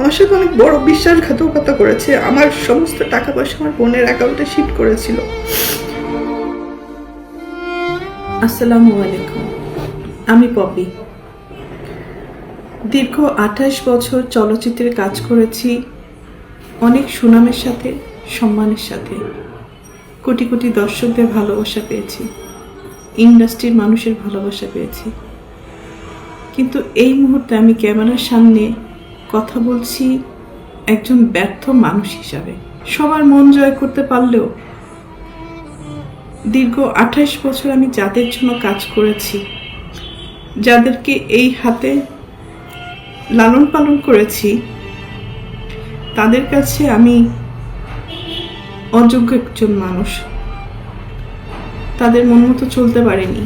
আমার সাথে অনেক বড় বিশ্বাসঘাতকতা করেছে। আমার সমস্ত টাকা পয়সা আমার বোনের অ্যাকাউন্টে শিফট করেছিল। আসসালামু আলাইকুম, আমি পপি। দীর্ঘ 28 বছর চলচ্চিত্রে কাজ করেছি, অনেক সুনামের সাথে, সম্মানের সাথে। কোটি কোটি দর্শকদের ভালোবাসা পেয়েছি, ইন্ডাস্ট্রির মানুষের ভালোবাসা পেয়েছি। কিন্তু এই মুহূর্তে আমি ক্যামেরার সামনে কথা বলছি একজন ব্যর্থ মানুষ হিসাবে। সবার মন জয় করতে পারলেও দীর্ঘ 28 বছর আমি যাদের জন্য কাজ করেছি, যাদেরকে এই হাতে লালন পালন করেছি, তাদের কাছে আমি অযোগ্য একজন মানুষ। তাদের মন মতো চলতে পারিনি,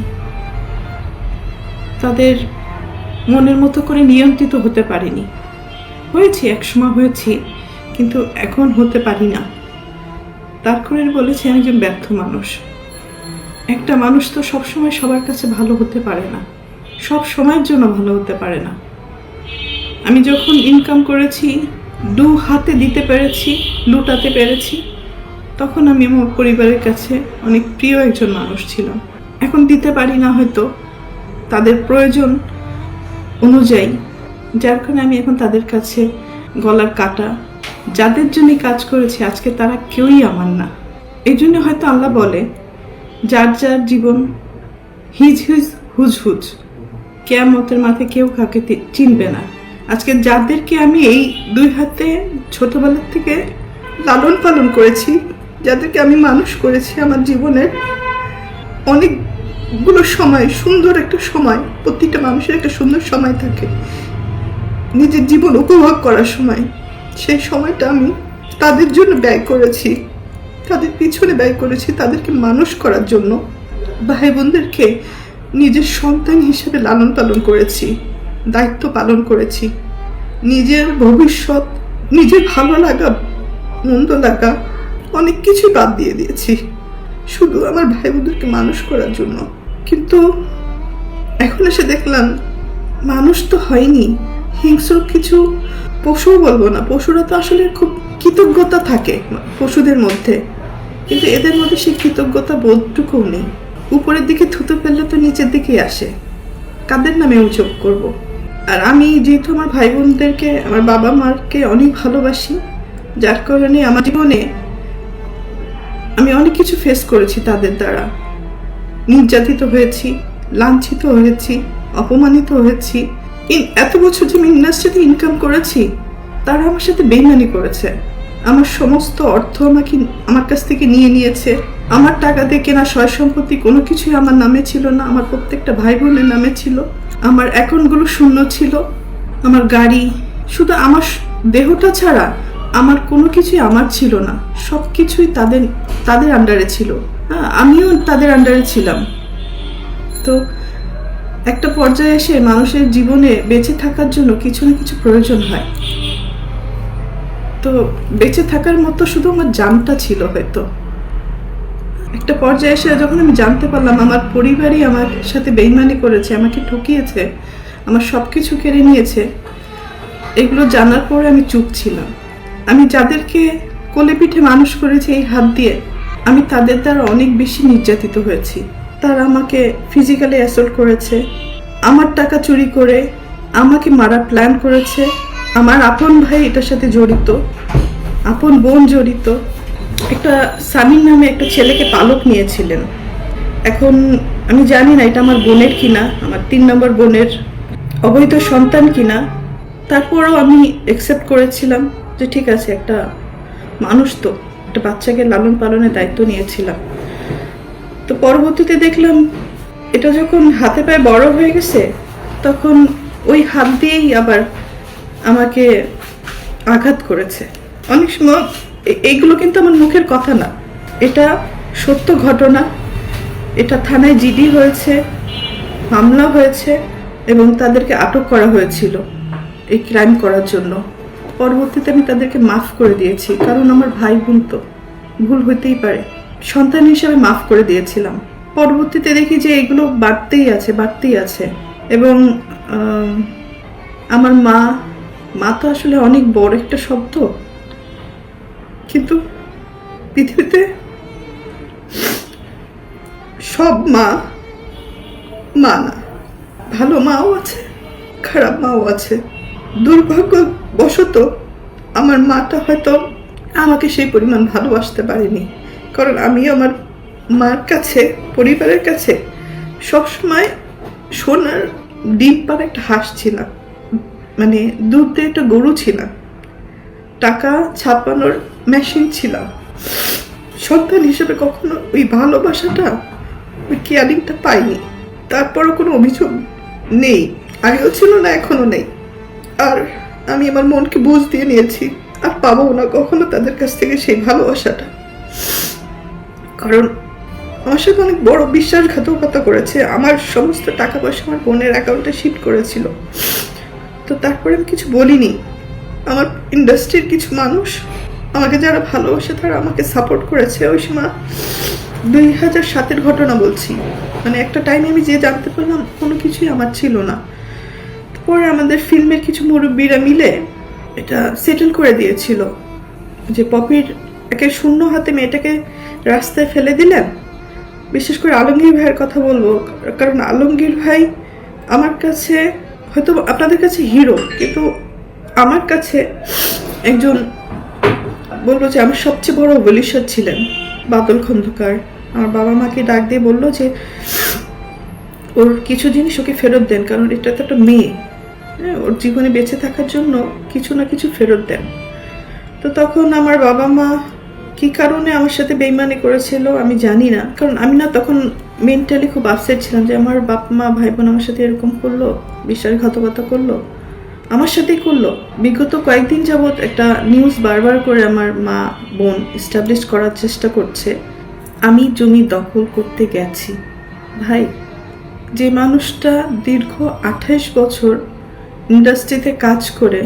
তাদের মনের মতো করে নিয়ন্ত্রিত হতে পারিনি। হয়েছি, একসময় হয়েছি, কিন্তু এখন হতে পারি না। তার করে বলেছি আমি একজন ব্যর্থ মানুষ। একটা মানুষ তো সবসময় সবার কাছে ভালো হতে পারে না, সব সময়ের জন্য ভালো হতে পারে না। আমি যখন ইনকাম করেছি, 2 হাতে দিতে পেরেছি, লুটাতে পেরেছি, তখন আমি আমার পরিবারের কাছে অনেক প্রিয় একজন মানুষ ছিলাম। এখন দিতে পারি না হয়তো তাদের প্রয়োজন অনুযায়ী, যার কারণে আমি এখন তাদের কাছে গলার কাটা। যাদের জন্য কাজ করেছি আজকে তারা কেউই আমার না। এই জন্য হয়তো আল্লাহ বলে, যার যার জীবন হিজ হিজ হুজ হুজ, কিয়ামতের মাথায় কেউ কাউকে চিনবে না। আজকে যাদেরকে আমি এই 2 হাতে ছোটবেলার থেকে লালন পালন করেছি, যাদেরকে আমি মানুষ করেছি, আমার জীবনের অনেকগুলো সময়, সুন্দর একটা সময়, প্রতিটা মানুষের একটা সুন্দর সময় থাকে নিজের জীবন উপভোগ করার সময়। সেই সময়টা আমি তাদের জন্য ব্যয় করেছি, তাদের পিছনে ব্যয় করেছি, তাদেরকে মানুষ করার জন্য। ভাই বোনদেরকে নিজের সন্তান হিসেবে লালন পালন করেছি, দায়িত্ব পালন করেছি। নিজের ভবিষ্যৎ, নিজের ভালো লাগা, মন্দ লাগা অনেক কিছু বাদ দিয়ে দিয়েছি শুধু আমার ভাই বোনদেরকে মানুষ করার জন্য। কিন্তু এখন এসে দেখলাম মানুষ তো হয়নি, হিংস্র কিছু পশুও বলবো না, পশুরা তো আসলে খুব কৃতজ্ঞতা থাকে পশুদের মধ্যে, কিন্তু এদের মধ্যে সেই কৃতজ্ঞতা বোধটুকুও নেই। উপরের দিকে থুতু ফেললে তো নিচের দিকেই আসে, কাদের নামে অভিযোগ করব? আর আমি যেহেতু আমার ভাই বোনদেরকে, আমার বাবা মাকে অনেক ভালোবাসি, যার কারণে আমার জীবনে আমি অনেক কিছু ফেস করেছি। তাদের দ্বারা নির্যাতিত হয়েছি, লাঞ্ছিত হয়েছি, অপমানিত হয়েছি। এত বছর যে আমি ইন্ডাস্ট্রিতে ইনকাম করেছি, তারা আমার সাথে বেইমানি করেছে। আমার সমস্ত অর্থ আমার কাছ থেকে নিয়ে নিয়েছে। আমার টাকা দিয়ে কেনা সয় সম্পত্তি কোনো কিছুই আমার নামে ছিল না, আমার প্রত্যেকটা ভাই বোনের নামে ছিল। আমার অ্যাকাউন্টগুলো শূন্য ছিল। আমার গাড়ি, শুধু আমার দেহটা ছাড়া আমার কোনো কিছুই আমার ছিল না, সব কিছুই তাদের আন্ডারে ছিল। হ্যাঁ, আমিও তাদের আন্ডারে ছিলাম। তো একটা পর্যায়ে এসে মানুষের জীবনে বেঁচে থাকার জন্য কিছু না কিছু প্রয়োজন হয়। তো বেঁচে থাকার মতো শুধু আমার জানটা ছিল হয়তো। একটা পর্যায়ে এসে যখন আমি জানতে পারলাম আমার পরিবারই আমার সাথে বেইমানি করেছে, আমাকে ঠকিয়েছে, আমার সব কিছু কেড়ে নিয়েছে, এগুলো জানার পরে আমি চুপ ছিলাম। আমি যাদেরকে কোলে পিঠে মানুষ করেছি এই হাত দিয়ে, আমি তাদের দ্বারা অনেক বেশি নির্যাতিত হয়েছি। তারা আমাকে ফিজিক্যালি অ্যাসল্ট করেছে, আমার টাকা চুরি করে আমাকে মারার প্ল্যান করেছে। আমার আপন ভাই এটার সাথে জড়িত, আপন বোন জড়িত। একটা সামিন নামে একটা ছেলেকে পালক নিয়েছিলেন। এখন আমি জানি না এটা আমার বোনের কিনা, আমার 3 নম্বর বোনের অবৈধ সন্তান কিনা। তারপরেও আমি অ্যাকসেপ্ট করেছিলাম যে ঠিক আছে, একটা মানুষ তো, একটা বাচ্চাকে লালন পালনের দায়িত্ব নিয়েছিলাম। তো পরবর্তীতে দেখলাম এটা যখন হাতে পায়ে বড় হয়ে গেছে, তখন ওই হাত দিয়েই আবার আমাকে আঘাত করেছে। অনেক সময় এইগুলো কিন্তু আমার মুখের কথা না, এটা সত্য ঘটনা। এটা থানায় জিডি হয়েছে, মামলা হয়েছে এবং তাদেরকে আটক করা হয়েছিল এই ক্রাইম করার জন্য। পরবর্তীতে আমি তাদেরকে মাফ করে দিয়েছি, কারণ আমার ভাই বোন তো, ভুল হইতেই পারে। সন্তান হিসেবে মাফ করে দিয়েছিলাম। পরবর্তীতে দেখি যে এগুলো বাড়তেই আছে এবং আমার মা মা তো আসলে অনেক বড় একটা শব্দ, কিন্তু পৃথিবীতে সব মা মা না। ভালো মাও আছে, খারাপ মাও আছে। দুর্ভাগ্যবশত আমার মাটা হয়তো আমাকে সেই পরিমাণ ভালোবাসতে পারেনি, কারণ আমি আমার মার কাছে, পরিবারের কাছে সবসময় সোনার ডিম পার একটা হাঁস ছিলাম, মানে দুধ দিয়ে একটা গরু ছিলাম, টাকা ছাপানোর মেশিন ছিলাম। সন্তান হিসেবে কখনো ওই ভালোবাসাটা, ওই কেয়ারিংটা পাইনি। তারপরও কোনো অভিযোগ নেই, আগেও ছিল না, এখনো নেই। আর আমি আমার মনকে বুঝ দিয়ে নিয়েছি, আর পাবো না কখনো তাদের কাছ থেকে সেই ভালোবাসাটা। কারণ আমার সাথে অনেক বড় বিশ্বাসঘাতকতা করেছে। আমার সমস্ত টাকা পয়সা আমার বোনের অ্যাকাউন্টে শিফট করেছিল, তো তারপরে আমি কিছু বলিনি। আমার ইন্ডাস্ট্রির কিছু মানুষ আমাকে যারা ভালোবাসে তারা আমাকে সাপোর্ট করেছে। ওই সময় 2007-এর ঘটনা বলছি, মানে একটা টাইমে আমি যে জানতে পারলাম কোনো কিছুই আমার ছিল না। পরে আমাদের ফিল্মের কিছু মুরব্বীরা মিলে এটা সেটেল করে দিয়েছিল যে পপির একে শূন্য হাতে মেয়েটাকে রাস্তায় ফেলে দিলেন। বিশেষ করে আলমগীর ভাইয়ের কথা বলবো, কারণ আলমগীর ভাই আমার কাছে, হয়তো আপনাদের কাছে হিরো, কিন্তু আমার কাছে একজন, বলবো যে আমার সবচেয়ে বড় ভবিষ্যৎ ছিলেন বাদল খন্দকার। আমার বাবা মাকে ডাক দিয়ে বললো যে ওর কিছু জিনিস ওকে ফেরত দেন, কারণ এটা তো একটা মেয়ে, ওর জীবনে বেঁচে থাকার জন্য কিছু না কিছু ফেরত দেন। তো তখন আমার বাবা মা কি কারণে আমার সাথে বেইমানি করেছিল আমি জানি না, কারণ আমি না তখন মেন্টালি খুব আপসেট ছিলাম যে আমার বাপ মা ভাই বোন আমার সাথে এরকম করলো, বিশ্বাসঘাতকতা করলো, আমার সাথেই করলো। বিগত কয়েকদিন যাবৎ একটা নিউজ বারবার করে আমার মা বোন এস্টাবলিশ করার চেষ্টা করছে আমি জমি দখল করতে গেছি। ভাই, যে মানুষটা দীর্ঘ 28 বছর ইন্ডাস্ট্রিতে কাজ করে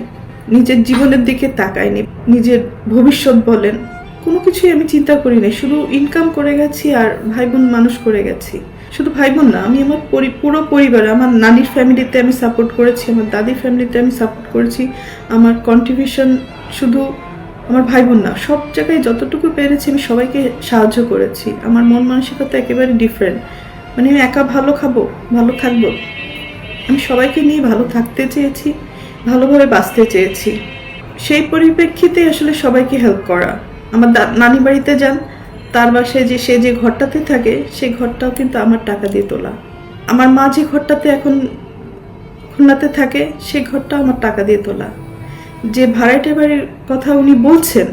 নিজের জীবনের দিকে তাকায়নি, নিজের ভবিষ্যৎ বলেন কোনো কিছুই আমি চিন্তা করি না, শুধু ইনকাম করে গেছি আর ভাই বোন মানুষ করে গেছি। শুধু ভাই বোন না, আমি আমার পুরো পরিবার, আমার নানির ফ্যামিলিতে আমি সাপোর্ট করেছি, আমার দাদির ফ্যামিলিতে আমি সাপোর্ট করেছি। আমার কন্ট্রিবিউশন শুধু আমার ভাই বোন না, সব জায়গায় যতটুকু পেরেছি আমি সবাইকে সাহায্য করেছি। আমার মন মানসিকতা একেবারে ডিফারেন্ট, মানে আমি একা ভালো খাবো, ভালো থাকবো, আমি সবাইকে নিয়ে ভালো থাকতে চেয়েছি, ভালোভাবে বাঁচতে চেয়েছি। সেই পরিপ্রেক্ষিতে আসলে সবাইকে হেল্প করা। আমার নানি বাড়িতে যান, তার বাসায় যে সে যে ঘরটাতে থাকে সেই ঘরটাও কিন্তু আমার টাকা দিয়ে তোলা। আমার মা যে ঘরটাতে এখন খুলনাতে থাকে সেই ঘরটাও আমার টাকা দিয়ে তোলা। যে ভাড়াটে বাড়ির কথা উনি বলছেন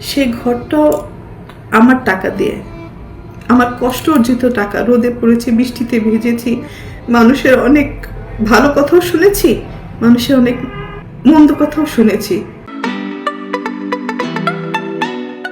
সেই ঘরটাও আমার টাকা দিয়ে, আমার কষ্ট অর্জিত টাকা। রোদে পড়েছি, বৃষ্টিতে ভিজেছি, মানুষের অনেক ভালো কথাও শুনেছি, মানুষের অনেক মন্দ কথাও শুনেছি,